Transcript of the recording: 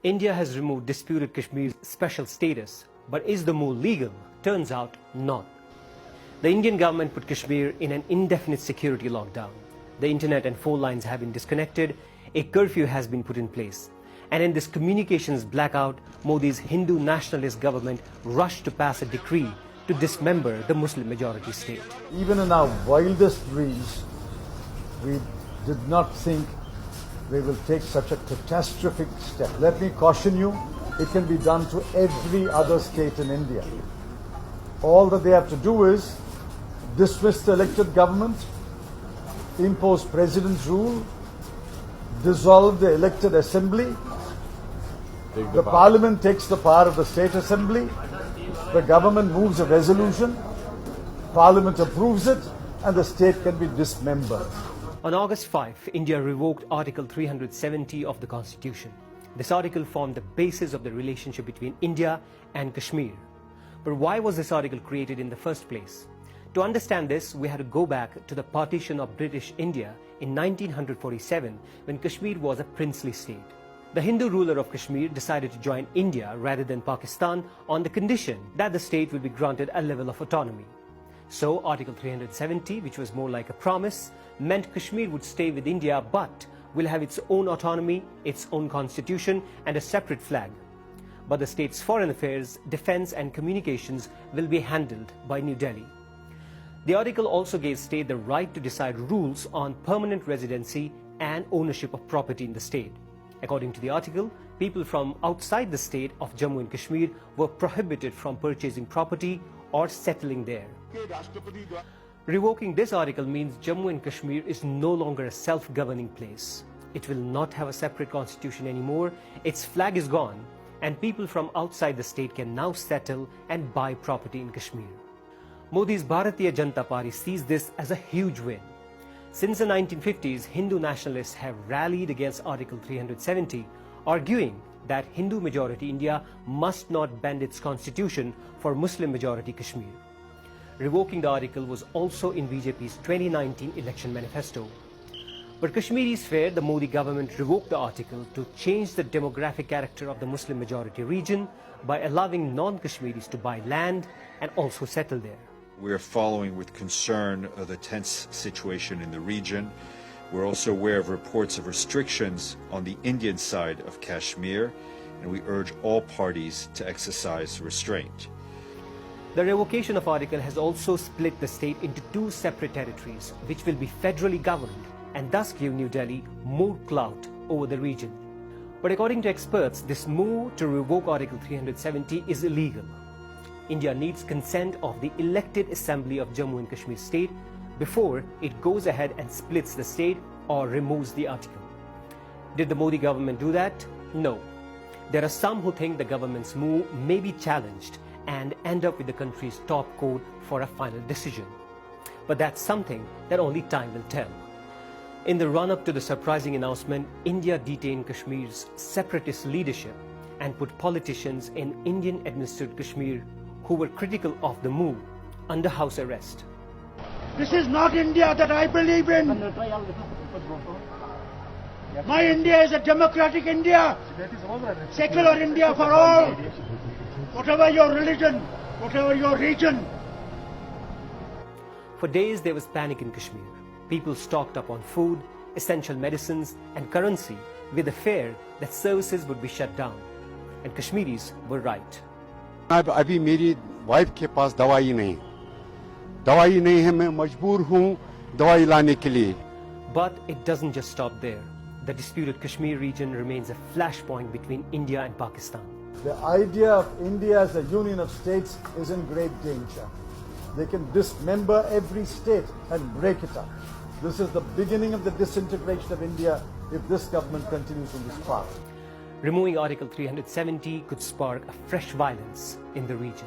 India has removed disputed Kashmir's special status, but is the move legal? Turns out not. The Indian government put Kashmir in an indefinite security lockdown. The internet and phone lines have been disconnected, a curfew has been put in place. And in this communications blackout, Modi's Hindu nationalist government rushed to pass a decree to dismember the Muslim majority state. Even in our wildest dreams, we did not think we will take such a catastrophic step. Let me caution you, it can be done to every other state in India. All that they have to do is dismiss the elected government, impose president's rule, dissolve the elected assembly. The parliament takes the power of the state assembly. The government moves a resolution, parliament approves it, and the state can be dismembered. On August 5, India revoked Article 370 of the Constitution. This article formed the basis of the relationship between India and Kashmir. But why was this article created in the first place? To understand this, we had to go back to the partition of British India in 1947, when Kashmir was a princely state. The Hindu ruler of Kashmir decided to join India rather than Pakistan on the condition that the state will be granted a level of autonomy. So Article 370, which was more like a promise, meant Kashmir would stay with India but will have its own autonomy, its own constitution and a separate flag. But the state's foreign affairs, defense and communications will be handled by New Delhi. The article also gave state the right to decide rules on permanent residency and ownership of property in the state. According to the article, people from outside the state of Jammu and Kashmir were prohibited from purchasing property or settling there. Revoking this article means Jammu and Kashmir is no longer a self-governing place. It will not have a separate constitution anymore, its flag is gone, and people from outside the state can now settle and buy property in Kashmir. Modi's Bharatiya Janata Party sees this as a huge win. Since the 1950s, Hindu nationalists have rallied against Article 370, arguing that Hindu-majority India must not bend its constitution for Muslim-majority Kashmir. Revoking the article was also in BJP's 2019 election manifesto. But Kashmiris fear the Modi government revoked the article to change the demographic character of the Muslim-majority region by allowing non-Kashmiris to buy land and also settle there. We are following with concern the tense situation in the region. We're also aware of reports of restrictions on the Indian side of Kashmir, and we urge all parties to exercise restraint. The revocation of article has also split the state into two separate territories, which will be federally governed and thus give New Delhi more clout over the region. But according to experts, this move to revoke Article 370 is illegal. India needs consent of the elected assembly of Jammu and Kashmir state before it goes ahead and splits the state or removes the article. Did the Modi government do that? No. There are some who think the government's move may be challenged and end up with the country's top court for a final decision. But that's something that only time will tell. In the run-up to the surprising announcement, India detained Kashmir's separatist leadership and put politicians in Indian-administered Kashmir who were critical of the move under house arrest. This is not India that I believe in. My India is a democratic India, secular India for all, whatever your religion, whatever your region. For days there was panic in Kashmir. People stocked up on food, essential medicines and currency with the fear that services would be shut down. And Kashmiris were right. अभी मेरी wife के पास दवाई नहीं है मैं मजबूर हूं दवाई लाने के लिए. But it doesn't just stop there. The disputed Kashmir region remains a flashpoint between India and Pakistan. The idea of India as a union of states is in great danger. They can dismember every state and break it up. This is the beginning of the disintegration of India if this government continues on this path. Removing Article 370 could spark a fresh violence in the region.